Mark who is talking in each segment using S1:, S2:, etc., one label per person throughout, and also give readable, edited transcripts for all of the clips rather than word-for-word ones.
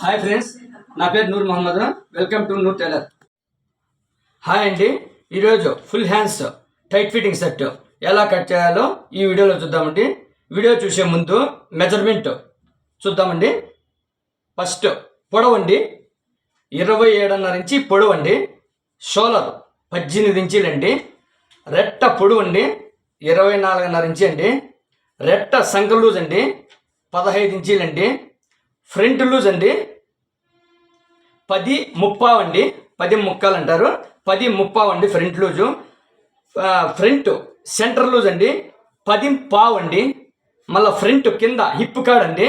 S1: Hi friends, నా పేరు Noor Mohammed. Welcome to Noor tailor. Hi అండి, ఈరోజు full hands tight fitting set ఎలా కట్ చేయాలో ఈ వీడియోలో చూద్దామండి. వీడియో చూసే ముందు మెజర్మెంట్ చూద్దామండి. ఫస్ట్ పొడవండి 27.5 ఇంచి పొడవండి. షోలర్ 18 ఇంచీలండి. రెట్ట పొడవండి 24.5 ఇంచి అండి. రెట్ట సంక లూజ్ అండి 15 ఇంచీలండి. ఫ్రంట్ లూజ్ అండి 10.35 అండి. 10 ముక్కాలు అంటారు, 10.35 అండి front loose. Front centre loose అండి 10.5 అండి. మళ్ళీ ఫ్రంట్ కింద హిప్ కాడ్ అండి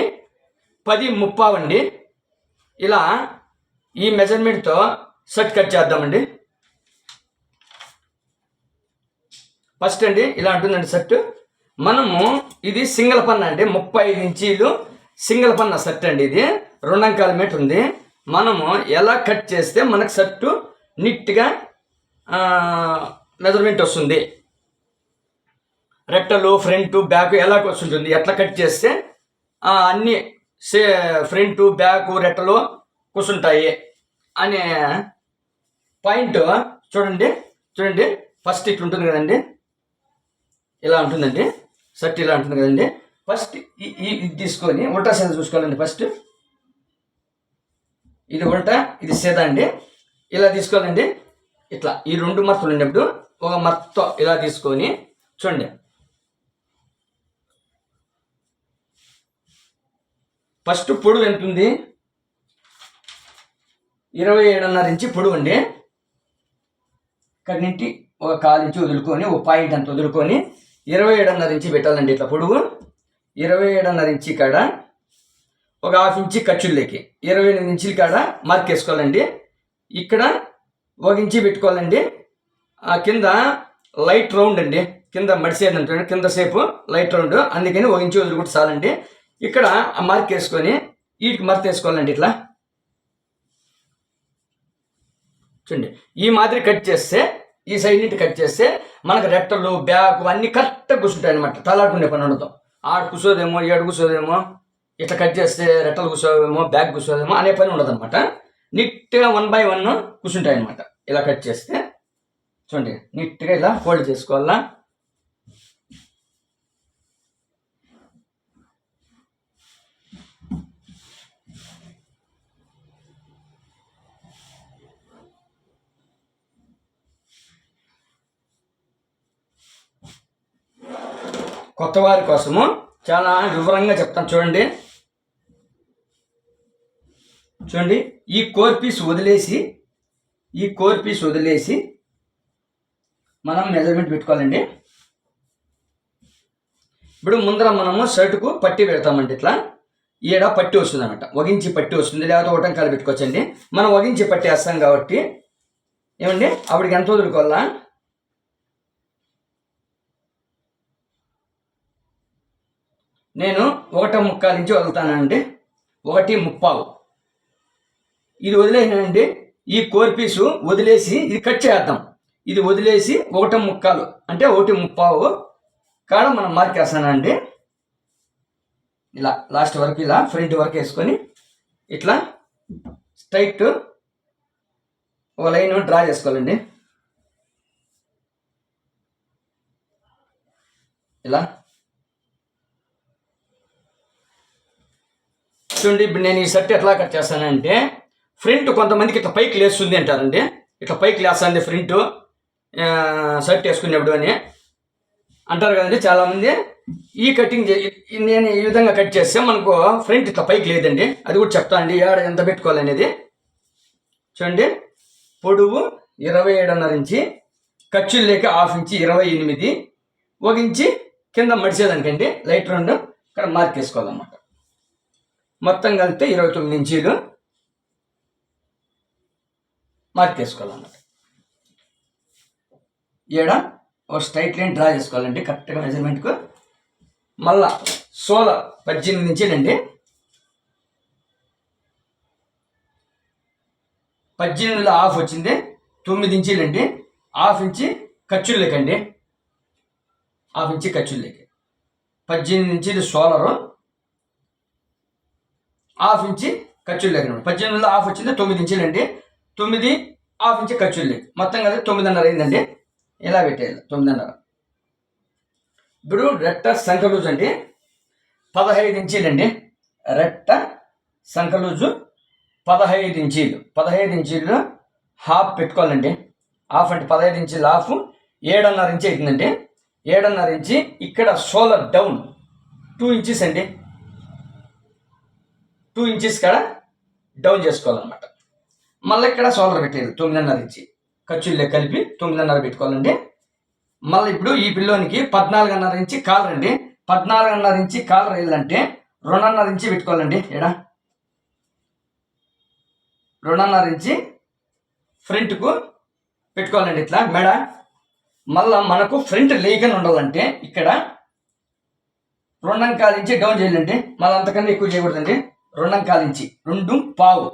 S1: 10.35 అండి. ఇలా ఈ మెజర్మెంట్తో షర్ట్ కట్ చేద్దామండి. ఫస్ట్ అండి ఇలా ఉంటుందండి షర్ట్. మనము ఇది సింగిల్ పన్న అండి, 35 ఇంచీలు సింగిల్ పన్న షర్ట్ అండి. ఇది 2 మీటర్ ఉంది. మనము ఎలా కట్ చేస్తే మనకు షర్టు నీట్గా మెజర్మెంట్ వస్తుంది, రెట్టలు ఫ్రంట్ బ్యాక్ ఎలా వస్తుంటుంది, ఎట్లా కట్ చేస్తే అన్నీ ఫ్రంట్ బ్యాక్ రెట్టలు కూర్చుంటాయి అనే పాయింట్ చూడండి. ఫస్ట్ ఇట్లా ఉంటుంది కదండి, ఇలా ఉంటుందండి షర్ట్, ఇలా ఉంటుంది కదండి. ఫస్ట్ ఇది తీసుకొని ఉల్టా సైజ్ చూసుకోవాలండి. ఫస్ట్ ఇది ఉల్టా, ఇది సీదా అండి. ఇలా తీసుకోవాలండి. ఇట్లా ఈ 2 మర్తలు ఉన్నప్పుడు ఒక మర్త ఇలా తీసుకొని చూడండి. ఫస్ట్ పొడవు ఎంత ఉంది? 27.5 ఇంచి పొడవు అండి. ఇక్కడి నుంచి ఒక 1/4 ఇంచు వదులుకొని, ఒక పాయింట్ అంత వదులుకొని 27.5 ఇంచి పెట్టాలండి. ఇట్లా పొడవు 27.5 ఇంచి కాడ ఒక 1/2 ఇంచి ఖర్చుల్లోకి 28 ఇంచుల కాడ మార్క్ వేసుకోవాలండి. ఇక్కడ 1 ఇంచి పెట్టుకోవాలండి. కింద లైట్ రౌండ్ అండి, కింద మడిసేది అంటే కింద సేపు లైట్ రౌండ్, అందుకని 1 ఇంచి వదులుకుంటే చాలండి. ఇక్కడ మార్క్ వేసుకొని వీటికి మార్క్ వేసుకోవాలండి. ఇట్లా చూడండి, ఈ మాదిరి కట్ చేస్తే, ఈ సైడ్ నుంచి కట్ చేస్తే మనకు రెట్టలు బ్యాక్ అన్నీ కరెక్ట్గా కూర్చుంటాయి అనమాట. తలాడుకునే పని ఉండదు. ఆడు కూర్చోదేమో, ఏడు కూర్చోదేమో, ఇట్లా కట్ చేస్తే రెట్టలు కూర్చోదేమో, బ్యాక్ కూర్చోదేమో అనే పని ఉండదు అనమాట. నీట్గా 1 by 1 కూర్చుంటాయి అనమాట. ఇలా కట్ చేస్తే చూడండి, నీట్గా ఇలా ఫోల్డ్ చేసుకోవాలా. కొత్త వారి కోసము చాలా వివరంగా చెప్తాను చూడండి. ఈ కోర్ పీస్ వదిలేసి మనం మెజర్మెంట్ పెట్టుకోవాలండి. ఇప్పుడు ముందర మనము షర్టుకు పట్టి పెడతామండి. ఇట్లా ఈడ పట్టి వస్తుంది అనమాట, 1 ఇంచి పట్టి వస్తుంది, లేకపోతే 1 కాలు పెట్టుకోవచ్చండి. మనం 1 ఇంచి పట్టి వేస్తాం కాబట్టి ఏమండి, అప్పటికి ఎంత వదులుకోవాలా? నేను 1.25 ఇంచి వదులుతానండి. 1.35 ఇది వదిలేనండి. ఈ కోర్ పీసు వదిలేసి ఇది కట్ చేద్దాం. ఇది వదిలేసి 1.25 అంటే 1.35 కాడ మనం మార్క్ వేస్తానండి. ఇలా లాస్ట్ వరకు ఇలా ఫ్రంట్ వరకు వేసుకొని ఇట్లా స్ట్రైట్ ఒక లైన్ డ్రా చేసుకోవాలండి. ఇలా చూడండి. ఇప్పుడు నేను ఈ షర్ట్ ఎట్లా కట్ చేస్తానంటే, ఫ్రంట్ కొంతమందికి ఇట్లా పైకి లేస్తుంది అంటారండి. ఇట్లా పైకి లేస్తుంది ఫ్రంట్ షర్ట్ వేసుకునేప్పుడు అని అంటారు కదండి చాలామంది. ఈ కటింగ్ నేను ఈ విధంగా కట్ చేస్తే మనకు ఫ్రంట్ ఇట్లా పైకి లేదండి. అది కూడా చెప్తానండి ఏడ ఎంత పెట్టుకోవాలనేది. చూడండి, పొడవు 27.5 ఇంచి, ఖర్చులు లేక 1/2 ఇంచి 28, 1 ఇంచి కింద మడిచేదానికండి లైట్ రౌండ్ ఇక్కడ మార్క్ వేసుకోవాలన్నమాట. మొత్తం కలిపితే 29 ఇంచీలు మార్క్ వేసుకోవాలన్నమాట. ఈడ ఒక స్ట్రైట్ లైన్ డ్రా చేసుకోవాలండి కరెక్ట్గా మెజర్మెంట్కు. మళ్ళా సోల 18 ఇంచీలండి. 18లో 1/2 వచ్చింది, 9 ఇంచీలండి. 1/2 ఇంచి ఖర్చుల్లోకండి, 1/2 ఇంచి ఖర్చుల్లోకి 18 ఇంచీలు సోలరు, 1/2 ఇంచి ఖర్చులు లేక 18 హాఫ్ వచ్చింది 9 ఇంచులు అండి. 9 హాఫ్ ఇంచు ఖర్చులు లేక మొత్తం కదా 9.5 అయిందండి. ఇలా పెట్టేయాలి 9.5. ఇప్పుడు రెట్ట సంకలూజు అండి 15 ఇంచీలు అండి. రెట్ట సంకలూజు 15 ఇంచీలు. 15 ఇంచీలు హాఫ్ పెట్టుకోవాలండి. హాఫ్ అంటే 15 ఇంచీలు హాఫ్ 7.5 ఇంచు అవుతుందండి. 7.5 ఇంచి ఇక్కడ షోల్డర్ డౌన్ 2 ఇంచెస్ అండి. 2 ఇంచెస్ కాడ డౌన్ చేసుకోవాలన్నమాట. మళ్ళీ ఇక్కడ షోల్డర్ పెట్టేది 9.5 ఇంచి ఖర్చులు కలిపి 9.5 పెట్టుకోవాలండి. మళ్ళీ ఇప్పుడు ఈ పిల్లోనికి 14.5 ఇంచి కాలర్ అండి. 14.5 ఇంచి కాలర్ వేయాలంటే 2.5 ఇంచి పెట్టుకోవాలండి. ఎడా 2.5 ఇంచి ఫ్రంట్కు పెట్టుకోవాలండి ఇట్లా మెడ. మళ్ళీ మనకు ఫ్రంట్ లేకని ఉండాలంటే ఇక్కడ 2.25 ఇంచి డౌన్ చేయాలండి. మళ్ళీ అంతకన్నా ఎక్కువ చేయకూడదండి. 2.25 ఇంచి 2.5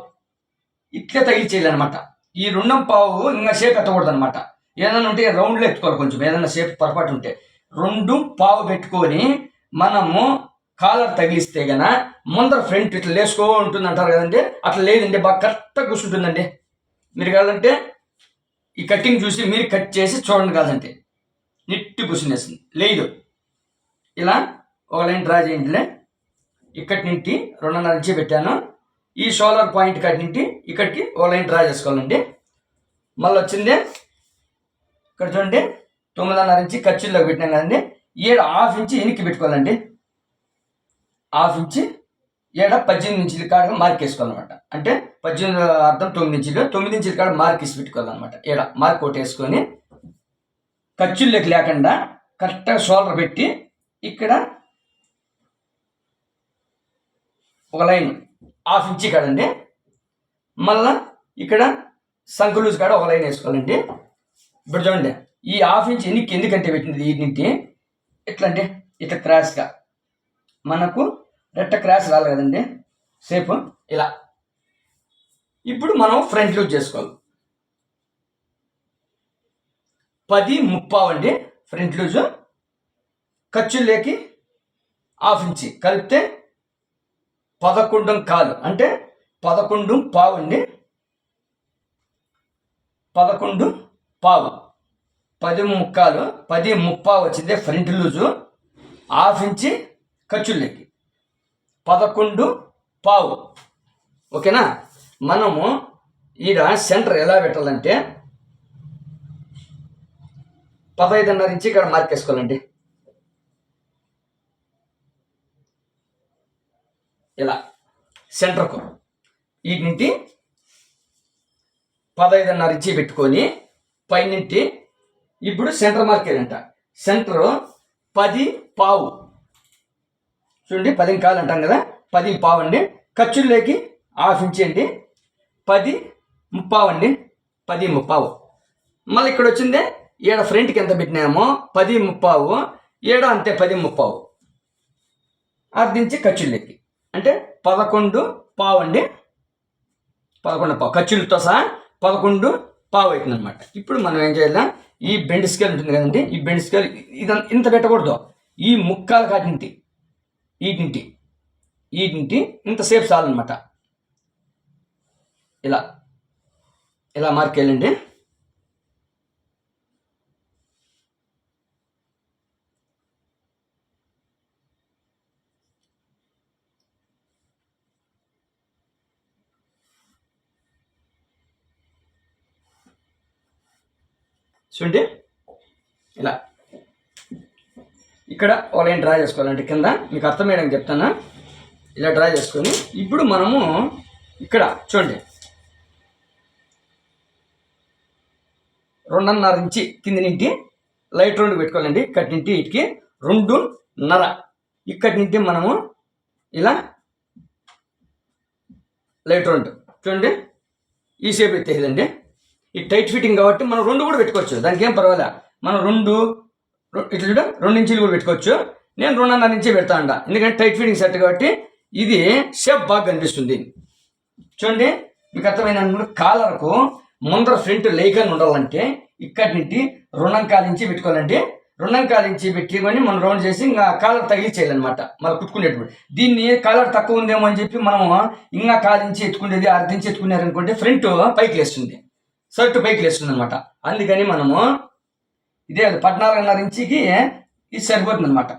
S1: ఇట్లా తగిలిచేయాలన్నమాట. ఈ 2.5 ఇంకా షేప్ ఎత్తకూడదు అనమాట. ఏదైనా ఉంటే రౌండ్లో ఎత్తుకోవాలి. కొంచెం ఏదైనా షేప్ పొరపాటు ఉంటే 2.5 పెట్టుకొని మనము కాలర్ తగిలిస్తే గన ముందర ఫ్రంట్ ఇట్లా లేసుకో ఉంటుంది అంటారు కదండి. అట్లా లేదండి, బాగా కరెక్ట్గా కూర్చుంటుందండి. మీరు కావాలంటే ఈ కటింగ్ చూసి మీరు కట్ చేసి చూడండి. కాదంటే నిట్టు కూర్చునేస్తుంది. లేదు ఇలా ఒక లైన్ డ్రా చేయండి. ఇక్కడి నుండి 2.5 ఇంచి పెట్టాను. ఈ షోల్డర్ పాయింట్ కట్ నుండి ఇక్కడికి ఒక లైన్ డ్రా చేసుకోవాలండి. మళ్ళీ వచ్చింది ఇక్కడ చూడండి 9.5 ఇంచి ఖర్చుల్లోకి పెట్టినాం కదండి. 7.5 ఇంచి వెనక్కి పెట్టుకోవాలండి. 1/2 ఇంచి 18 ఇంచుల కాడ మార్క్ వేసుకోవాలన్నమాట. అంటే 18 అర్థం 9 ఇంచులు. 9 ఇంచుల కాడ మార్క్ వేసి పెట్టుకోవాలన్నమాట. మార్క్ ఒకటి వేసుకొని ఖర్చుల్లోకి లేకుండా కరెక్ట్గా షోల్డర్ పెట్టి ఇక్కడ ఒక లైన్ 1/2 ఇంచి కాడండి. మళ్ళా ఇక్కడ సంకులూజ్ కాడ ఒక లైన్ వేసుకోవాలండి. ఇప్పుడు చూడండి ఈ 1/2 ఇంచి ఎందుకంటే పెట్టింది ఈ నింటి ఎట్లా అంటే ఇట్లా క్రాస్గా మనకు రెట్ట క్రాస్ రాలి కదండి సేపు ఇలా. ఇప్పుడు మనం ఫ్రంట్ లూజ్ చేసుకోవాలి. 10.35 అండి ఫ్రంట్ లూజు. ఖర్చుల్లోకి 1/2 ఇంచి కలిపితే 11.25 అంటే 11.5 అండి. 11.5 10.35 వచ్చింది ఫ్రంట్ లూజు. 1/2 ఇంచి ఖర్చుల్లోకి 11.5. ఓకేనా. మనము ఈడ సెంటర్ ఎలా పెట్టాలంటే 15.5 ఇంచి ఇక్కడ మార్క్ వేసుకోవాలండి. ఇలా సెంటర్కు వీటి నుండి 15.5 ఇంచి పెట్టుకొని పైనుంటి ఇప్పుడు సెంటర్ మార్క్ ఏదంట. సెంటర్ 10.5 చూడండి. 10.25 అంటాం కదా, 10.5 అండి. ఖర్చుల్లోకి 1/2 ఇంచి అండి. 10.35 అండి. 10.35. మళ్ళీ ఇక్కడ వచ్చిందే ఈడ ఫ్రంట్కి ఎంత పెట్టినామో 10.35, ఈడ అంతే 10.35. 1/2 ఇంచి ఖర్చుల్లోకి అంటే 11.5 అండి. 11.5 ఖర్చులతో సహా 11.5 అవుతుంది అనమాట. ఇప్పుడు మనం ఏం చేయాలి, ఈ బెండ్ స్కేల్ ఉంటుంది కదండి, ఈ బెండ్ స్కేల్ ఇంత పెట్టకూడదు. ఈ ముక్కాలు కాటింటి వీటింటి ఇంత సేపు చాలన్నమాట. ఇలా మార్క్ వెళ్ళండి. చూడండి ఇలా ఇక్కడ ఒక లైన్ డ్రా చేసుకోవాలంటే కింద మీకు అర్థమయ్యడానికి చెప్తాను. ఇలా డ్రా చేసుకొని ఇప్పుడు మనము ఇక్కడ చూడండి 2.5 ఇంచి కింది నుండి లైట్ రౌండ్ పెట్టుకోవాలండి. ఇక్కడి నుండి ఇటుకి 2.5. ఇక్కడి నుండి మనము ఇలా లైట్ రౌండ్ చూడండి ఈ షేప్ ఎత్తేదండి. ఈ టైట్ ఫిట్టింగ్ కాబట్టి మనం 2 కూడా పెట్టుకోవచ్చు, దానికి ఏం పర్వాలే. మనం 2 ఇట్లా 2 ఇంచులు కూడా పెట్టుకోవచ్చు. నేను 2.5 ఇంచి పెడతా అంట, ఎందుకంటే టైట్ ఫిట్టింగ్ సెట్ కాబట్టి ఇది షేప్ బాగా కనిపిస్తుంది. చూడండి మీకు అర్థమైన కాలర్కు ముందర ఫ్రంట్ లేకని ఉండాలంటే ఇక్కడి నుండి 2.25 ఇంచి పెట్టుకోవాలండి. రెండం కాలించి పెట్టుకొని మనం రౌండ్ చేసి ఇంకా కాలర్ తగిలించేయాలన్నమాట మళ్ళీ కుట్టుకునేటప్పుడు. దీన్ని కాలర్ తక్కువ ఉందేమో అని చెప్పి మనము ఇంకా కాలించి ఎత్తుకునేది అర్ధించి ఎత్తుకున్నారనుకుంటే ఫ్రంట్ పైకి లేస్తుంది, షర్ట్ పైకి లేస్తుంది అనమాట. అందుకని మనము ఇదే 14.5 ఇంచుకి ఇది సరిపోతుంది అనమాట.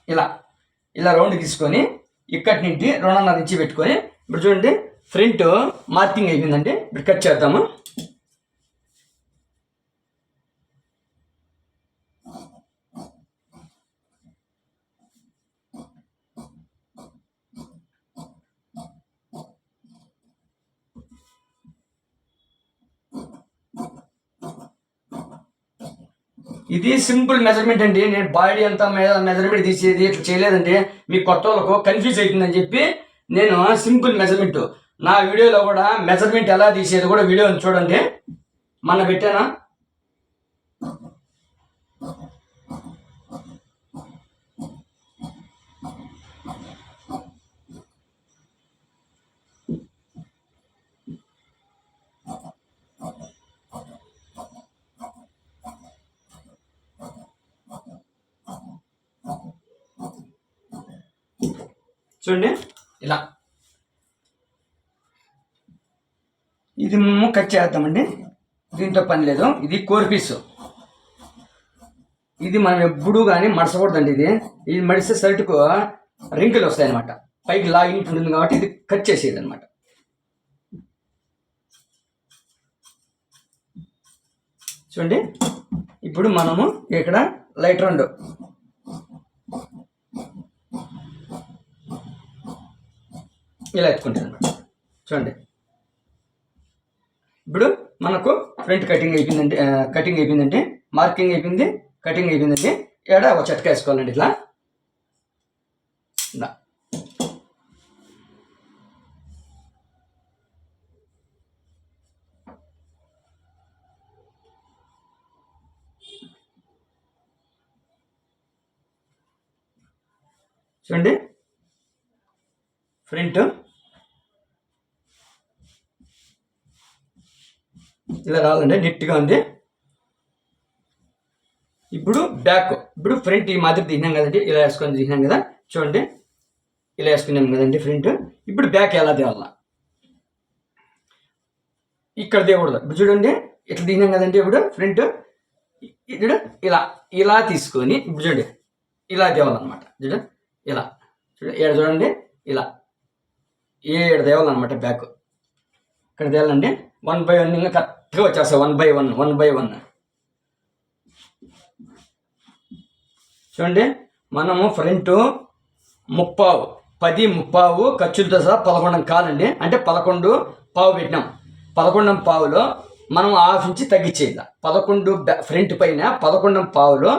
S1: ఇలా ఇలా రౌండ్ తీసుకొని ఇక్కడి నుండి 2.5 ఇంచు పెట్టుకొని ఇప్పుడు చూడండి ఫ్రంట్ మార్కింగ్ అయిపోయిందండి. ఇప్పుడు కట్ చేద్దాము. ఇది సింపుల్ మెజర్మెంట్ అండి. నేను బాడీ అంతా మెజర్మెంట్ తీసేది ఇట్లా చేయలేదండి. మీ కొత్త వాళ్ళకు కన్ఫ్యూజ్ అవుతుందని చెప్పి నేను సింపుల్ మెజర్మెంట్ నా వీడియోలో కూడా మెజర్మెంట్ ఎలా తీసేది కూడా వీడియో చూడండి, మొన్న పెట్టానా. చూడండి ఇలా ఇది మేము కట్ చేద్దామండి. దీంతో పని లేదు. ఇది కోర్ పీసు. ఇది మనం ఎప్పుడు కానీ మడసకూడదండి. ఇది మడిస్తే షర్ట్కు రింకులు వస్తాయి అనమాట. పైకి లాగిన్ ఉంటుంది కాబట్టి ఇది కట్ చేసేది అనమాట. చూడండి ఇప్పుడు మనము ఇక్కడ లైట్ రౌండ్ ఇలా ఎత్తుకుంటాను అనమాట. చూడండి ఇప్పుడు మనకు ఫ్రంట్ కటింగ్ అయిపోయిందండి, మార్కింగ్ అయిపోయింది, కటింగ్ అయిపోయిందండి. ఏడ ఒక చెట్క వేసుకోవాలండి ఇట్లా. చూడండి ఫ్రంట్ ఇలా రావాలండి, నీట్గా ఉంది. ఇప్పుడు బ్యాక్, ఇప్పుడు ఫ్రంట్ ఈ మాదిరి తీసినాం కదండి, ఇలా వేసుకొని తీసినాం కదా. చూడండి ఇలా వేసుకున్నాం కదండి ఫ్రంట్. ఇప్పుడు బ్యాక్ ఎలా తేవాలా, ఇక్కడ తేకూడదు. ఇప్పుడు చూడండి ఇట్లా తీసినాం కదండి. ఇప్పుడు ఫ్రంట్ ఇక్కడ ఇలా ఇలా తీసుకొని ఇప్పుడు చూడండి ఇలా తేవాలన్నమాట. చూడండి ఇలా చూడండి, ఏడు చూడండి ఇలా 7 తేవాలన్నమాట. బ్యాక్ ఇక్కడ తేవాలండి. 1 by 1 ఇంకా కరెక్ట్గా వచ్చేస్తాయి. 1 by 1 చూడండి మనము ఫ్రంట్ 10 ఖర్చులతో సహా 11 కాలండి. అంటే 11 పావు పెట్టినాం. 11 పావులో మనం ½ ఇంచు తగ్గించేది. 11 ఫ్రంట్ పైన 11 పావులో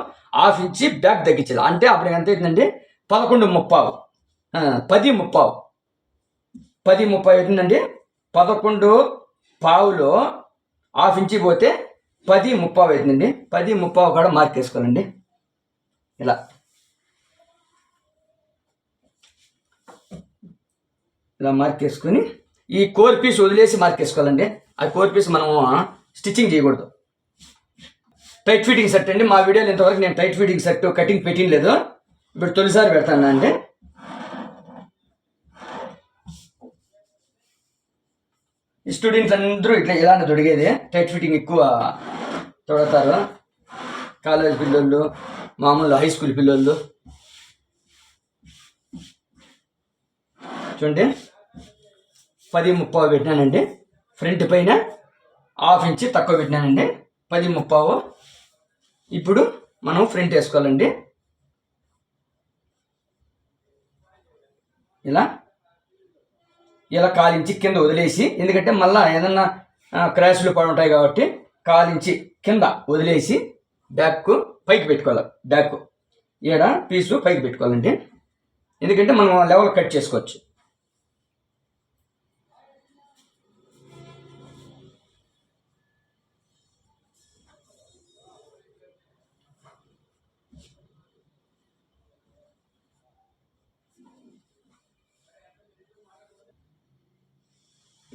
S1: ½ ఇంచు బ్యాక్ తగ్గించేది. అంటే అప్పుడు ఎంత అవుతుందండి 11 10 అవుతుందండి. 11 పావులో ½ ఇంచు పోతే 10 అవుతుందండి. 10 కూడా మార్క్ వేసుకోవాలండి. ఇలా ఇలా మార్క్ వేసుకొని ఈ కోర్ పీస్ వదిలేసి మార్క్ వేసుకోవాలండి. ఆ కోర్ పీస్ మనము స్టిచ్చింగ్ చేయకూడదు. టైట్ ఫిట్టింగ్ సెట్ అండి. మా వీడియోలో ఇంతవరకు నేను టైట్ ఫిట్టింగ్ సెట్ కటింగ్ పెట్టినలేదు. ఇప్పుడు తొలిసారి పెడతాను అండి. స్టూడెంట్స్ అందరూ ఇలానే తొడిగేది. టైట్ ఫిట్టింగ్ ఎక్కువ తొడతారు. కాలేజ్ పిల్లలు, మామూలు హై స్కూల్ పిల్లలు. చూడండి 10 పెట్టినానండి. ఫ్రంట్ పైన ½ ఇంచు తక్కువ పెట్టినానండి. 10 ఇప్పుడు మనం ఫ్రంట్ వేసుకోవాలండి. ఇలా ఇలా 1/4 ఇంచు కింద వదిలేసి, ఎందుకంటే మళ్ళీ ఏదన్నా క్రాష్లు పడి ఉంటాయి కాబట్టి 1/4 ఇంచు కింద వదిలేసి బ్యాక్ పైకి పెట్టుకోవాలి. బ్యాక్ ఈడ పీసు పైకి పెట్టుకోవాలండి. ఎందుకంటే మనం లెవెల్ కట్ చేసుకోవచ్చు.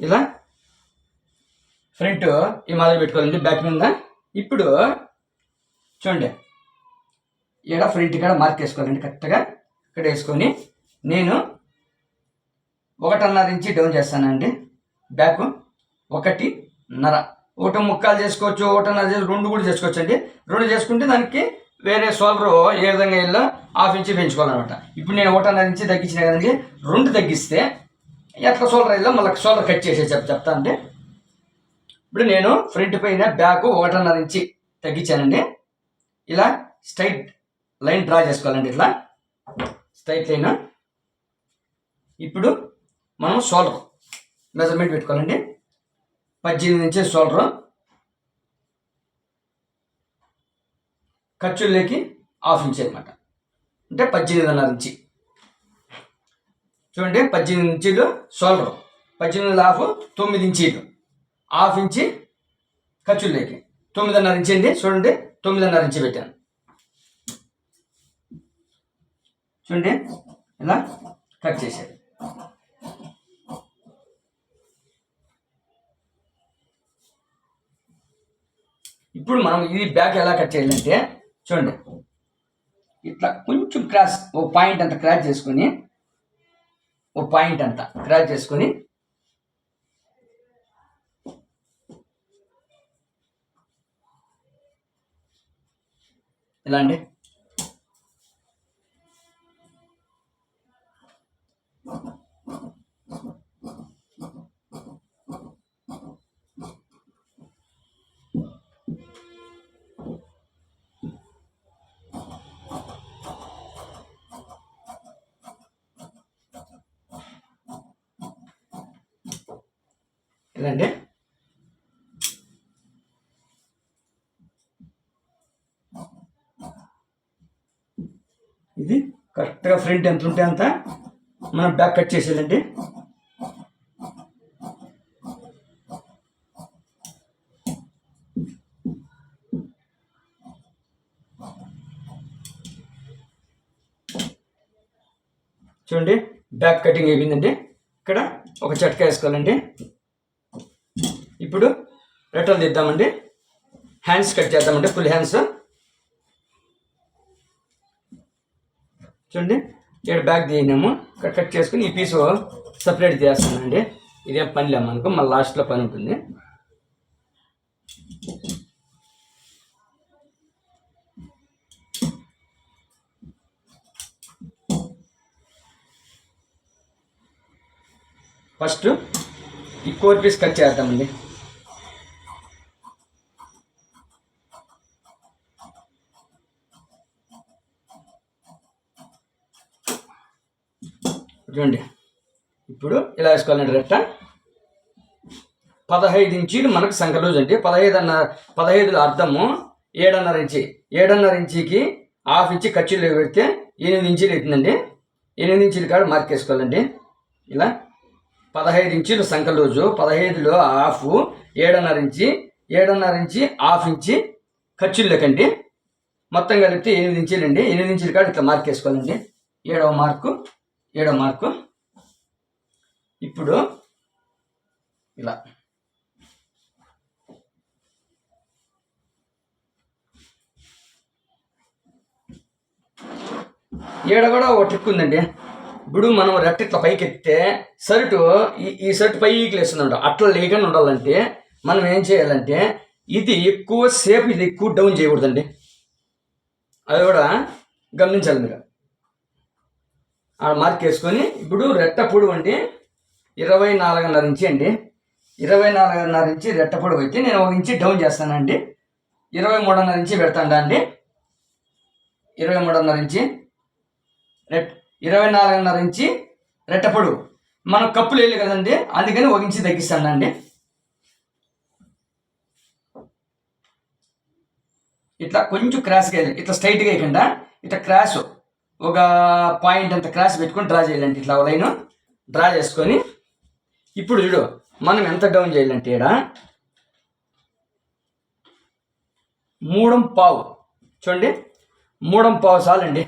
S1: ఇలా ఫ్రంట్ ఈ మాదిరి పెట్టుకోవాలండి బ్యాక్ మీద. ఇప్పుడు చూడండి, ఇక్కడ ఫ్రంట్ కాడ మార్క్ వేసుకోవాలండి. కరెక్ట్గా ఇక్కడ వేసుకొని నేను 1.5 ఇంచి డౌన్ చేస్తానండి. బ్యాక్ 1.5, 1.75 చేసుకోవచ్చు, 1.5 2 కూడా చేసుకోవచ్చు అండి. 2 చేసుకుంటే దానికి వేరే షోల్డర్ ఏ విధంగా వెళ్ళో 1/2 ఇంచి పెంచుకోవాలన్నమాట. ఇప్పుడు నేను 1.5 ఇంచి తగ్గించిన కదండి, 2 తగ్గిస్తే ఎట్లా షోల్డర్ వెళ్ళో మళ్ళీ షోల్డర్ కట్ చేసే చెప్తా అండి. ఇప్పుడు నేను ఫ్రంట్ పైన బ్యాక్ 1.5 ఇంచి తగ్గించానండి. ఇలా స్ట్రైట్ లైన్ డ్రా చేసుకోవాలండి, ఇట్లా స్ట్రైట్ లైన్. ఇప్పుడు మనం షోల్డర్ మెజర్మెంట్ పెట్టుకోవాలండి. 18 ఇంచెస్ షోల్డర్, ఖర్చుల్లోకి 1/2 ఇంచి అనమాట, అంటే 18.5 ఇంచి. చూడండి, 18 ఇంచీలు షోల్డర్, 18.5 9 ఇంచీలు, 1/2 ఇంచి ఖర్చుల్లోకి 9.5 ఇంచి అండి. చూడండి, 9.5 ఇంచి పెట్టాను. చూడండి, ఇలా కట్ చేసేది. ఇప్పుడు మనం ఇది బ్యాక్ ఎలా కట్ చేయాలంటే చూడండి, ఇట్లా కొంచెం క్రాస్, ఒక పాయింట్ అంత క్రాస్ చేసుకొని, ఒక పాయింట్ అంతా క్రాస్ చేసుకొని ఇలా అండి. ఇదండి. ఇది కరెక్ట్గా ఫ్రంట్ ఎంత ఉంటే అంత మనం బ్యాక్ కట్ చేసేయాలండి. చూడండి, బ్యాక్ కటింగ్ అయిపోయిందండి. ఇక్కడ ఒక చట్కా వేసుకోవాలండి. ఇప్పుడు రెట్టలు తీద్దామండి, హ్యాండ్స్ కట్ చేద్దామండి, ఫుల్ హ్యాండ్స్. చూడండి, ఇక్కడ బ్యాక్ తీయనాము, ఇక్కడ కట్ చేసుకుని ఈ పీసు సపరేట్ చేస్తానండి. ఇదేం పని లేము మనకు, మళ్ళీ లాస్ట్లో పని ఉంటుంది. ఫస్ట్ ఈ కోర్ పీస్ కట్ చేద్దామండి. చూడండి, ఇప్పుడు ఇలా వేసుకోవాలండి రెట్ట. 15 ఇంచీలు మనకు సంఖ లూజ్ అండి. 15 అర్థము 7.5 ఇంచి. 7.5 ఇంచికి 1/2 ఇంచి ఖర్చులు పెడితే 8 ఇంచీలు అవుతుందండి. 8 ఇంచీల కాడ మార్క్ వేసుకోవాలండి. ఇలా 15 ఇంచీలు సంఖ లూజు, 15లో 1/2, 7.5 ఇంచి, 7.5 ఇంచి 1/2 ఇంచి ఖర్చులు లేకండి. మొత్తం కలిపితే 8 ఇంచీలు అండి. 8 ఇంచీల కాడ ఇట్లా మార్క్ వేసుకోవాలండి. 7వ మార్కు. ఇప్పుడు ఇలా ఏడ కూడా ఒక ట్రిక్ ఉందండి. ఇప్పుడు మనం రెట్ట ఇట్లా పైకి ఎత్తే షర్టు ఈ షర్ట్ పైకి లేస్తుందంట. అట్లా లేకుండా ఉండాలంటే మనం ఏం చేయాలంటే ఇది ఎక్కువ డౌన్ చేయకూడదండి. అది కూడా గమనించాలి మీరు. ఆ మార్క్ వేసుకొని ఇప్పుడు రెట్ట పొడవు అంటే 24.5 ఇంచి అండి. 24.5 ఇంచి రెట్ట పొడవు అయితే నేను 1 ఇంచి డౌన్ చేస్తానండి. 23.5 ఇంచి పెడతాను అండి. 23.5 ఇంచి 24.5 ఇంచి రెట్ట పొడవు. మనం కప్పులు వేయలేదు కదండి, అందుకని 1 ఇంచి తగ్గిస్తానండి. ఇట్లా కొంచెం క్రాస్గా వేయాలి, ఇట్లా స్ట్రైట్గా వేయకుండా ఇట్లా క్రాస్ ఒక పాయింట్ అంత క్రాస్ పెట్టుకొని డ్రా చేయాలంటే ఇట్లా లైన్ డ్రా చేసుకొని ఇప్పుడు చూడు మనం ఎంత డౌన్ చేయాలంటే ఇక్కడ 3.5 చూడండి, 3.5 చాలండి.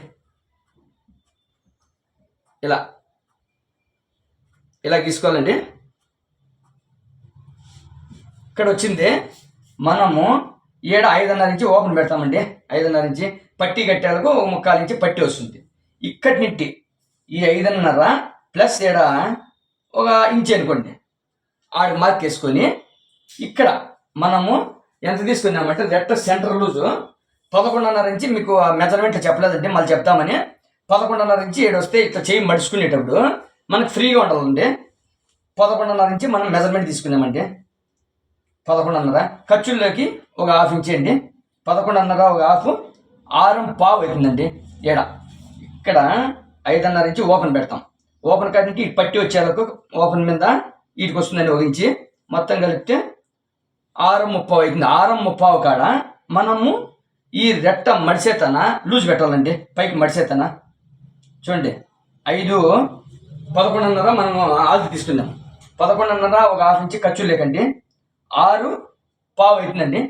S1: ఇలా గీసుకోవాలండి. ఇక్కడ వచ్చింది మనము ఏడ 5.5 ఇంచి ఓపెన్ పెడతామండి. 5.5 ఇంచి పట్టి కట్టేలకు 1/4 ఇంచి పట్టి వస్తుంది. ఇక్కడి నుండి ఈ 5.5 ప్లస్ ఏడ 1 ఇంచి అనుకోండి, ఆడు మార్క్ వేసుకొని ఇక్కడ మనము ఎంత తీసుకున్నామంటే రెట్ట సెంటర్ లూజు 11.5 ఇంచి. మీకు మెజర్మెంట్ చెప్పలేదండి, మళ్ళీ చెప్తామని. 11.5 ఇంచి ఏడు వస్తే ఇట్లా చేయి మడుచుకునేటప్పుడు మనకు ఫ్రీగా ఉండాలండి. 11.5 ఇంచి మనం మెజర్మెంట్ తీసుకున్నామండి. 11.5 ఖర్చుల్లోకి 1/2 ఇంచి అండి. 11.5 1/2 6.5 అవుతుందండి. ఏడ ఇక్కడ 5.5 ఇంచి ఓపెన్ పెడతాం. ఓపెన్ కాబట్టి పట్టి వచ్చేలకు ఓపెన్ మీద వీటికి వస్తుందండి 1 ఇంచి. మొత్తం కలిపితే 6.30 అవుతుంది. 6.30 కాడ మనము ఈ రెట్ట మడిసేతన లూజ్ పెట్టాలండి. పైకి మడిసేతన చూడండి. 11.5 మనము ఆల్ది తీసుకుందాం. 11.5 1/2 ఇంచి ఖర్చు లేకండి 6.5 అవుతుందండి.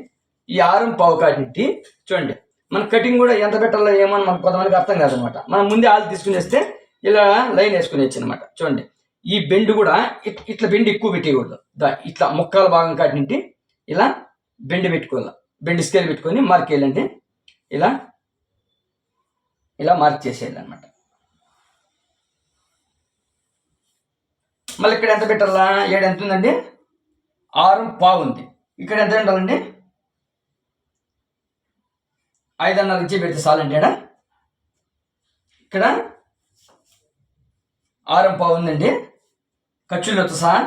S1: ఈ 6.5 కాటి చూడండి, మన కటింగ్ కూడా ఎంత పెట్టాలో ఏమో మనకు కొంతమందికి అర్థం కాదనమాట. మనం ముందే ఆల్ది తీసుకుని వస్తే ఇలా లైన్ వేసుకుని వచ్చనమాట. చూడండి, ఈ బెండ్ కూడా ఇట్లా బెండ్ ఎక్కువ పెట్టేయకూడదు. ఇట్లా ముక్కల భాగం కాటి ఇలా బెండ్ పెట్టుకోవాలి. బెండ్ స్కేల్ పెట్టుకొని మార్క్ వేయాలండి. ఇలా ఇలా మార్క్ చేసేయాలి అనమాట. మళ్ళీ ఇక్కడ ఎంత పెట్టాలా? 7 ఎంత ఉందండి? 6.5 ఉంది. ఇక్కడ ఎంత ఉండాలండి? 5.5 ఇంచి పెడితే చాలండి. ఇక్కడ 6.5 ఉందండి ఖర్చులతో సహా.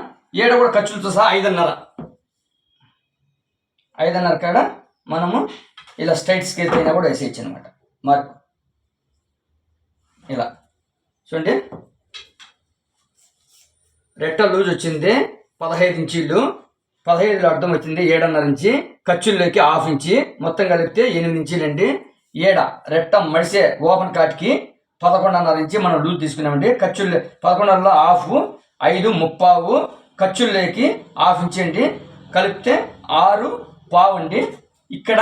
S1: ఏడ కూడా ఖర్చులతో సహా 5.5 కాడ మనము ఇలా స్ట్రైట్ స్కేల్ పైన కూడా వేసేయచ్చు అనమాట మార్క్. ఇలా చూడండి, రెట్ట లూజ్ వచ్చింది 15 ఇంచీలు. 15లో అర్థం వచ్చింది 7.5 ఇంచి. ఖర్చుల్లోకి 1/2 ఇంచి. మొత్తం కలిపితే 8 ఇంచీలండి. ఏడ రెట్ట మడిసే ఓపెన్ కాటికి 11.5 ఇంచి మనం లూజ్ తీసుకున్నామండి. ఖర్చులు 11లో 1/2 5.30 ఖర్చుల్లోకి 1/2 ఇంచి అండి. కలిపితే 6.5 అండి. ఇక్కడ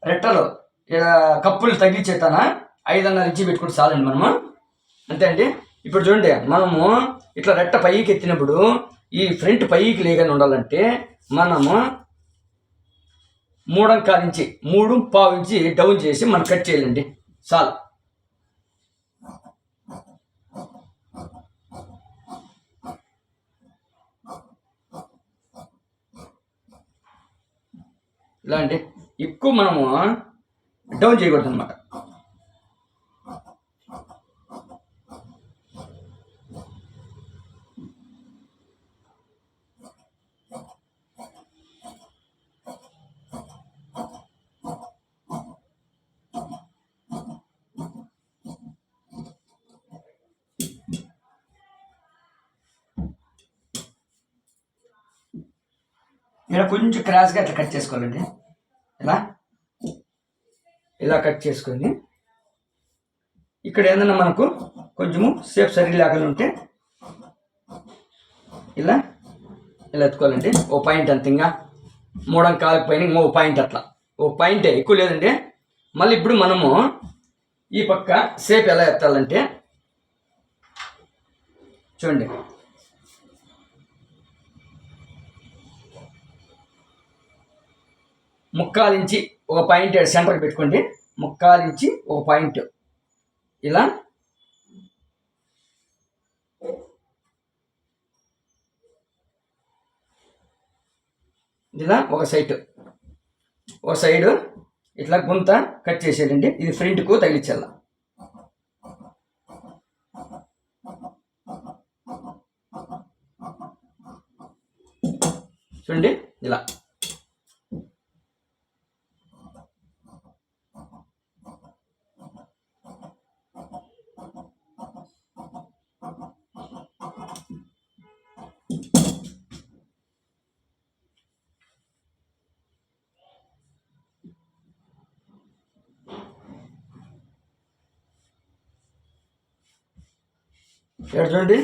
S1: రెట్టలు కప్పులు తగ్గించేతన 5.5 ఇంచి పెట్టుకుంటే చాలండి మనము. అంతే అండి. ఇప్పుడు చూడండి, మనము ఇట్లా రెట్ట పైకి ఎత్తినప్పుడు ఈ ఫ్రంట్ పైకి లేదని ఉండాలంటే మనము 3.25 ఇంచి 3.5 ఇంచి డౌన్ చేసి మనం కట్ చేయాలండి. చాలు. ఇలా అండి, ఎక్కువ మనము డౌన్ చేయకూడదు అనమాట. ఇలా కొంచెం క్రాస్గా అట్లా కట్ చేసుకోవాలండి. ఇలా కట్ చేసుకొని ఇక్కడ ఏదన్నా మనకు కొంచెము షేప్ సరిగ్గా లేకుండా ఉంటే ఇలా ఇలా ఎత్తుకోవాలండి. ఓ పాయింట్ అంత, ఇంకా 3.25 పైన ఇంకో పాయింట్, అట్లా ఓ పాయింటే, ఎక్కువ లేదండి. మళ్ళీ ఇప్పుడు మనము ఈ పక్క షేప్ ఎలా ఎత్తాలంటే చూడండి, 1/4 ఇంచి ఒక పాయింట్ సెంటర్కి పెట్టుకోండి. 1/4 ఇంచి ఒక పాయింట్ ఇలా ఇలా ఒక సైడ్ ఇట్లా గుంత కట్ చేసేయండి. ఇది ఫ్రంట్కు తగిలించాల. చూడండి ఇలా. ఇక్కడ చూడండి,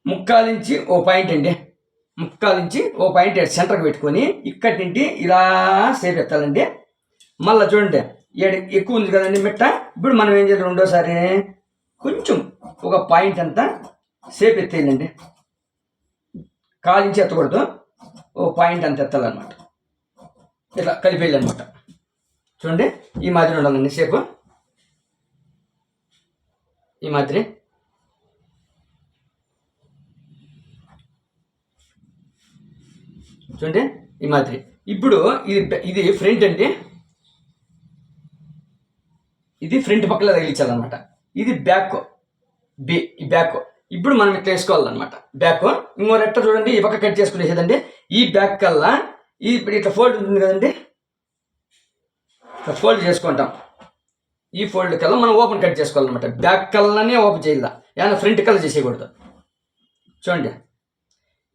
S1: 1/4 ఇంచి ఓ పాయింట్ అండి. 1/4 ఇంచి ఓ పాయింట్ సెంటర్కి పెట్టుకొని ఇక్కడి నుండి ఇలా సేపు ఎత్తాలండి. మళ్ళీ చూడండి, ఎక్కువ ఉంది కదండి మిట్ట. ఇప్పుడు మనం ఏం చేయాలి, రెండోసారి కొంచెం ఒక పాయింట్ అంతా సేపు ఎత్తేయాలండి. 1/4 ఇంచి ఎత్తకూడదు, ఓ పాయింట్ అంత ఎత్తాలన్నమాట. ఇట్లా కలిపేయాలి అనమాట. చూడండి ఈ మాదిరి ఉండాలండి షేపు, ఈ మాదిరి. చూడండి ఈ మాదిరి. ఇప్పుడు ఇది ఫ్రంట్ అండి, ఇది ఫ్రంట్ పక్కన తగిలించాలన్నమాట. ఇది బ్యాక్, ఈ బ్యాక్. ఇప్పుడు మనం ఇట్లా వేసుకోవాలన్నమాట బ్యాక్. ఇంకో రెట్ట చూడండి ఈ పక్క కట్ చేసుకునేసేదండి. ఈ బ్యాక్ కల్లా ఇప్పుడు ఇట్లా ఫోల్డ్ ఉంటుంది కదండి, ఇట్లా ఫోల్డ్ చేసుకుంటాం. ఈ ఫోల్డ్ కల్లా మనం ఓపెన్ కట్ చేసుకోవాలన్నమాట. బ్యాక్ కల్లానే ఓపెన్ చేయాలి, ఏమైనా ఫ్రంట్ కల్లా చేసేయకూడదు. చూడండి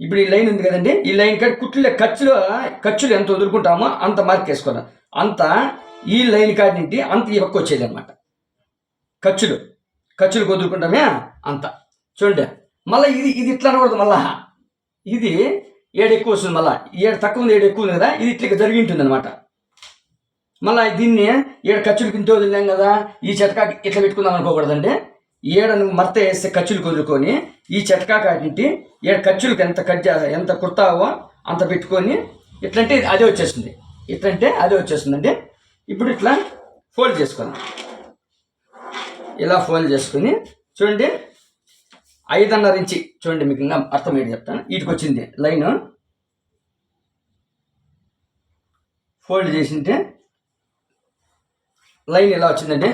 S1: ఇప్పుడు ఈ లైన్ ఉంది కదండి, ఈ లైన్ కాడ ఖర్చులు ఎంత వదులుకుంటామో అంత మార్క్ వేసుకోవాలి. అంత ఈ లైన్ కాడి నుండి అంత ఈ పక్క వచ్చేది అనమాట. ఖర్చులు వదులుకుంటామే అంత. చూడండి మళ్ళీ ఇది ఇట్లా అనకూడదు, మళ్ళా ఇది ఏడు ఎక్కువ వస్తుంది, మళ్ళీ ఏడు తక్కువ ఉంది, ఏడు ఎక్కువ ఉంది కదా, ఇది ఇట్లా జరిగి ఉంటుంది అనమాట. మళ్ళీ దీన్ని ఏడు ఖర్చులు కింద వదిలేం కదా, ఈ చెటకా ఇట్లా పెట్టుకుందాం అనుకోకూడదండి. ఏడను మర్త వేస్తే ఖర్చులు కుదురుకొని ఈ చెటకా కాటింటి ఏడు ఖర్చులకు ఎంత కుడతావో అంత పెట్టుకొని ఇట్లంటే అదే వచ్చేస్తుంది, ఇట్లంటే అదే వచ్చేస్తుందండి. ఇప్పుడు ఇట్లా ఫోల్డ్ చేసుకోండి, ఇలా ఫోల్డ్ చేసుకుని చూడండి 5.5 ఇంచి. చూడండి మీకు ఇంకా అర్థమయ్యేది చెప్తాను. వీటికి వచ్చింది లైన్ ఫోల్డ్ చేసింటే లైన్ ఇలా వచ్చిందండి.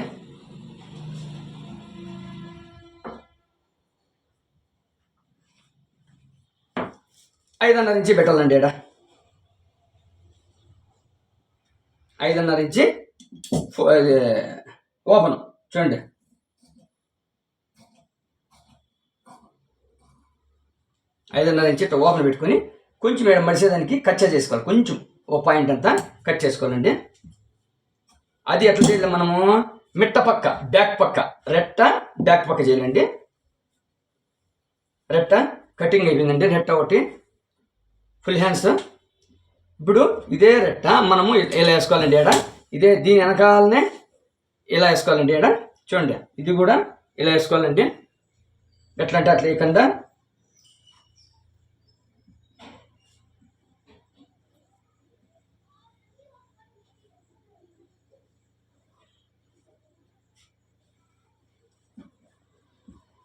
S1: ఐదున్నర ఇంచి పెట్టాలండి. 5.5 ఇంచి ఓపెన్. చూడండి 5.5 ఇంచి ఇట్లా ఓపెన్ పెట్టుకొని కొంచెం మడిసేదానికి కట్ చేసుకోవాలి. కొంచెం ఓ పాయింట్ అంతా కట్ చేసుకోవాలండి. అది ఎట్లా చేయాలి, మనము మిట్ట పక్క బ్యాక్ పక్క రెట్ట బ్యాక్ పక్క చేయాలండి. రెట్ట కటింగ్ అయిపోయిందండి, రెట్ట ఒకటి ఫుల్ హ్యాండ్స్. ఇప్పుడు ఇదే రెట్ట మనము ఇలా వేసుకోవాలండి. ఇదే దీని వెనకాలనే ఇలా వేసుకోవాలండి. చూడండి ఇది కూడా ఇలా వేసుకోవాలండి. ఎట్లా అంటే అట్లా వేయకుండా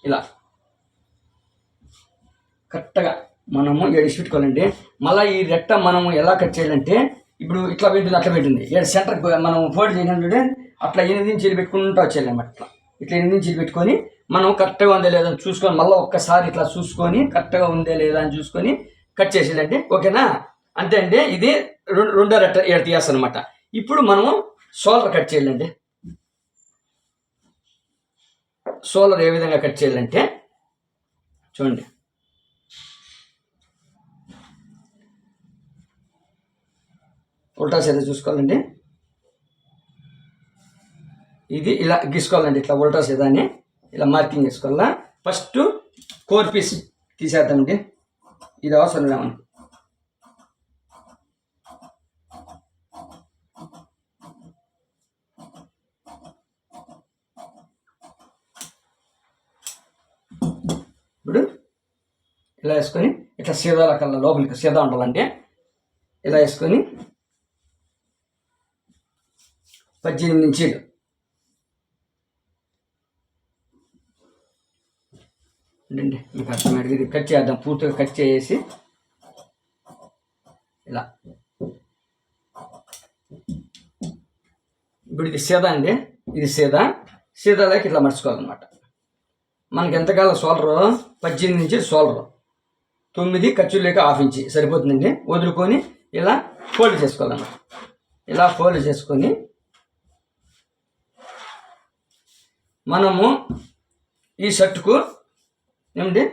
S1: ఇలా కరెక్ట్గా మనము ఏడు పెట్టుకోవాలండి. మళ్ళీ ఈ రెట్ట మనము ఎలా కట్ చేయాలంటే ఇప్పుడు ఇట్లా పెట్టింది, అట్లా పెట్టింది, ఏడు సెంటర్ మనం ఫోల్డ్ చేయాలంటే అట్లా 8 ఇంచీలు పెట్టుకుంటూ వచ్చేయాలి అనమాట. ఇట్లా 8 ఇంచీలు పెట్టుకొని మనం కరెక్ట్గా ఉందా లేదా అని చూసుకొని మళ్ళీ ఒక్కసారి ఇట్లా చూసుకొని కరెక్ట్గా ఉందా లేదా అని చూసుకొని కట్ చేసేయాలండి. ఓకేనా? అంతే అండి. ఇది రెండో రెట్ట ఏడు తీయాల్సి అనమాట. ఇప్పుడు మనము షోల్డర్ కట్ చేయాలండి. షోల్డర్ ఏ విధంగా కట్ చేయాలంటే చూడండి, ఉల్టా సైడ్ చూసుకోవాలండి. ఇది ఇలా గీసుకోవాలండి. ఇట్లా ఉల్టా సైదాన్ని ఇలా మార్కింగ్ వేసుకోవాలా. ఫస్ట్ కోర్ పీస్ తీసేద్దామండి, ఇది అవసరం లేమని. ఇప్పుడు ఇలా వేసుకొని ఇట్లా సీదాల కల్లా లోపలికి సీదా ఉండాలంటే ఇలా వేసుకొని 18 ఇంచీలు అండి. మీకు అర్థమైంది. ఇది కట్ చేద్దాం, పూర్తిగా కట్ చేసి ఇలా. ఇప్పుడు ఇది సీదా అండి, ఇది సీదాలోకి ఇట్లా మర్చుకోవాలన్నమాట. మనకి ఎంతకాలం సోలరు 18 ఇంచీలు సోలరు, 9 ఖర్చులు లేక 1/2 ఇంచి సరిపోతుందండి. వదులుకొని ఇలా ఫోల్డ్ చేసుకోవాలన్నమాట. ఇలా ఫోల్డ్ చేసుకొని మనము ఈ షర్టుకు ఏమండి,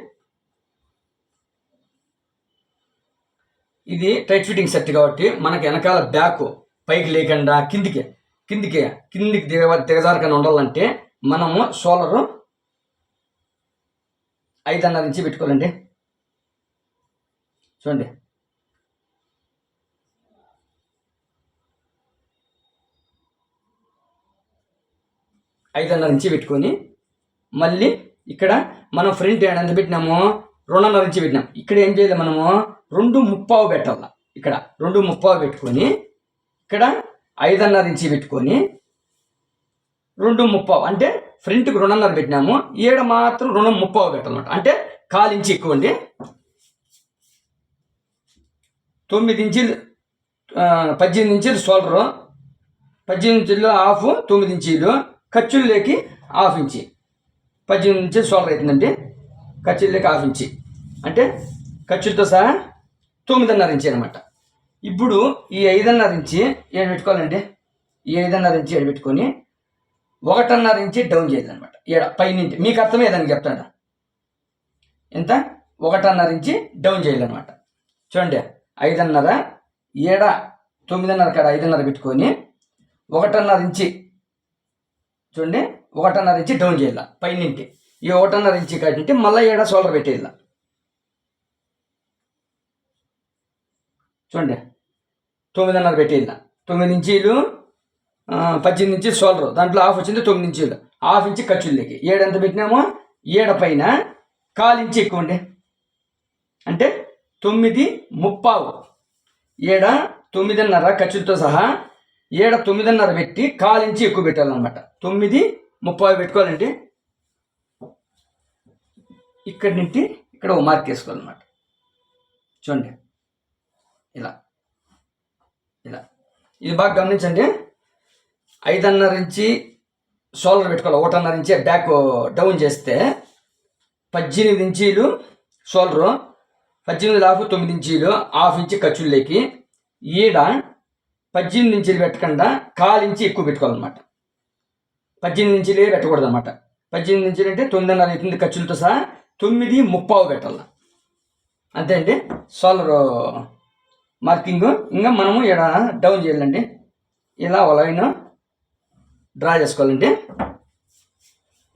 S1: ఇది టైట్ ఫిట్టింగ్ షర్ట్ కాబట్టి మనకి వెనకాల బ్యాక్ పైకి లేకుండా కిందికి దిగజారకుండా ఉండాలంటే మనము షోల్డరు 5.5 ఇంచి పెట్టుకోవాలండి. చూడండి 5.5 ఇంచి పెట్టుకొని మళ్ళీ ఇక్కడ మనం ఫ్రంట్ ఎంత పెట్టినాము, 2.5 ఇంచి పెట్టినాం. ఇక్కడ ఏం చేయాలి, మనము 2.25 పెట్టాల. ఇక్కడ 2.25 పెట్టుకొని ఇక్కడ 5.5 ఇంచి పెట్టుకొని 2.30 అంటే ఫ్రంట్కి 2.5 పెట్టినాము, ఈడ మాత్రం 2.30 పెట్టాలన్నమాట. అంటే 1/4 ఇంచి ఎక్కువ అండి. 9 ఇంచీలు 18 ఇంచీలు షోల్డరు, 18 ఇంచీలు హాఫ్, 9 ఇంచీలు ఖర్చుల్లోకి 1/2 ఇంచి, 18 ఇంచీలు షోల్డర్ అవుతుందండి. ఖర్చుల్లోకి 1/2 ఇంచి అంటే ఖర్చులతో సహా 9.5 ఇంచి అనమాట. ఇప్పుడు ఈ 5.5 ఇంచి ఏడు పెట్టుకోవాలండి. ఈ 5.5 ఇంచి ఏడు పెట్టుకొని 1.5 ఇంచి డౌన్ చేయాలన్నమాట. ఏడ పైనుంచి మీకు అర్థమయ్యేదానికి చెప్తాను. ఎంత? 1.5 ఇంచి డౌన్ చేయాలన్నమాట. చూడండి, 5.5 ఏడ 9.5 కాడ 5.5 పెట్టుకొని 1.5 ఇంచి చూడండి, 1.5 ఇంచి డౌన్ చేయాల పైనుంచి. ఈ 1.5 ఇంచి కాడింటే మళ్ళీ ఏడ షోల్డర్ పెట్టేయాల. చూడండి, 9.5 పెట్టేయాల. 9 ఇంచీలు 18 ఇంచీలు షోల్డర్, దాంట్లో హాఫ్ వచ్చింది 9 ఇంచీలు, 1/2 ఇంచి ఖర్చులకి. ఏడంత పెట్టినామో ఏడ పైన 1/4 ఇంచి ఎక్కువ అండి. అంటే 9.30. ఏడ 9.5 ఖర్చులతో సహా ఏడ 9.5 పెట్టి 1/4 ఇంచి ఎక్కువ పెట్టాలన్నమాట. 9.30 పెట్టుకోవాలండి. ఇక్కడి నుంచి ఇక్కడ ఒక మార్క్ వేసుకోవాలన్నమాట. చూడండి, ఇలా ఇలా ఇది బాగా గమనించండి. 5.5 ఇంచి షోల్డర్ పెట్టుకోవాలి, 1.5 ఇంచి బ్యాక్ డౌన్ చేస్తే 18 ఇంచీలు షోల్డరు, 18 హాఫ్ 9 ఇంచీలు, 1/2 ఇంచి ఖర్చుల్లోకి. ఈడ 18 ఇంచీలు పెట్టకుండా 1/4 ఇంచి ఎక్కువ పెట్టుకోవాలన్నమాట. 18 ఇంచీలే పెట్టకూడదు అనమాట. 18 ఇంచీలు అంటే 9.5 అవుతుంది ఖర్చులతో సహా. 9.30 పెట్టాలి. అంతే అండి షోల్డర్ మార్కింగ్. ఇంకా మనము ఇక్కడ డౌన్ చేయాలండి. ఇలా ఒక లైన్ డ్రా చేసుకోవాలండి.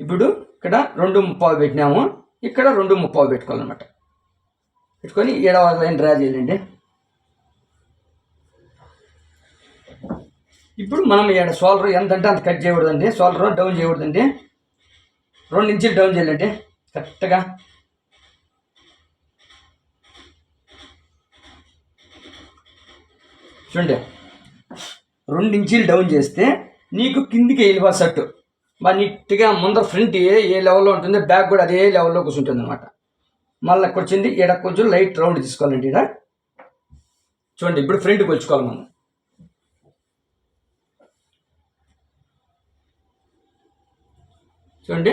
S1: ఇప్పుడు ఇక్కడ 2.30 పెట్టినాము, ఇక్కడ 2.30 పెట్టుకోవాలన్నమాట. పెట్టుకొని ఈడ ఒక లైన్ డ్రా చేయాలండి. ఇప్పుడు మనం ఇక్కడ షోల్డర్ ఎంత అంటే అంత కట్ చేయకూడదండి, షోల్డర్ డౌన్ చేయకూడదండి. 2 ఇంచీలు డౌన్ చేయాలండి కరెక్ట్గా. చూడండి, 2 ఇంచీలు డౌన్ చేస్తే నీకు కిందికి వెళ్ళిపో షర్టు బాగా నీట్గా. ముందర ఫ్రంట్ ఏ లెవెల్లో ఉంటుంది, బ్యాక్ కూడా అదే లెవెల్లో కూర్చుంటుంది అనమాట. మళ్ళీ వచ్చింది ఈడ కొంచెం లైట్ రౌండ్ తీసుకోవాలండి. ఈడ చూడండి, ఇప్పుడు ఫ్రంట్ కొలుచుకోవాలి మనం. చూడండి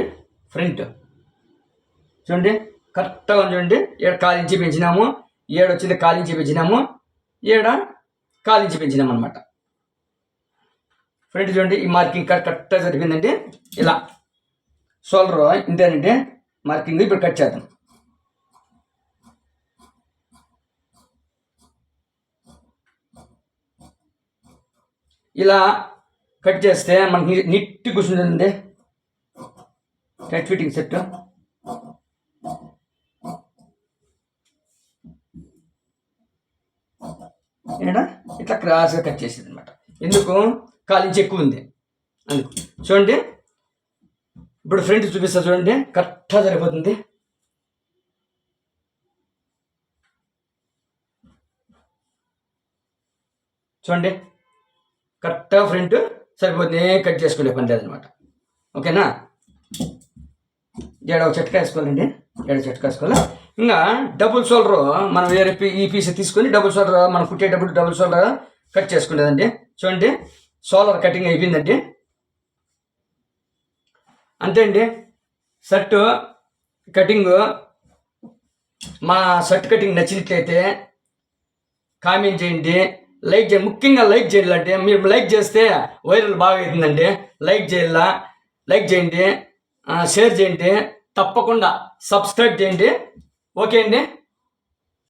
S1: ఫ్రంట్, చూడండి కరెక్ట్గా చూడండి. ఈడ 1/4 ఇంచి పెంచినాము, ఏడు వచ్చింది 1/4 ఇంచి పెంచినాము, ఏడ 1/4 ఇంచి పెంచినాము అనమాట. ఫ్రంట్ చూడండి, ఈ మార్కింగ్ కరెక్ట్గా సరిపోయిందండి. ఇలా షోల్డర్ ఇంతేనండి మార్కింగ్. ఇప్పుడు కట్ చేద్దాం. ఇలా కట్ చేస్తే మనకి నీట్ కూర్చుంటుందండి. Tight fitting set. ఇక్కడ ఇట్లా క్రాస్గా కట్ చేసేది అనమాట. ఎందుకు? 1/4 ఇంచి ఎక్కువ ఉంది అందుకు. చూడండి, ఇప్పుడు ఫ్రంట్ చూపిస్తా చూడండి, కరెక్ట్గా సరిపోతుంది. చూడండి, కరెక్ట్గా ఫ్రంట్ సరిపోతుంది, కట్ చేసుకునే పని లేదనమాట. ఓకేనా? ఏడవ చెట్కా వేసుకోవాలండి, ఏడవ చెట్కా వేసుకోవాలి. ఇంకా డబుల్ షోల్డర్ మనం వేరే ఈ పీస్ తీసుకొని డబుల్ షోల్డర్ మనం కుట్టేటప్పుడు డబుల్ షోల్డర్ కట్ చేసుకునేదండి. చూడండి, షోల్డర్ కటింగ్ అయిపోయిందండి. అంతే అండి షర్టు కటింగ్. మా షర్ట్ కటింగ్ నచ్చినట్లయితే కామెంట్ చేయండి, లైక్ చేయండి. ముఖ్యంగా లైక్ చేయాలంటే మీరు లైక్ చేస్తే వైరల్ బాగా అవుతుందండి. లైక్ చేయండి, షేర్ చేయండి, తప్పకుండా సబ్స్క్రైబ్ చేయండి. ఓకే అండి.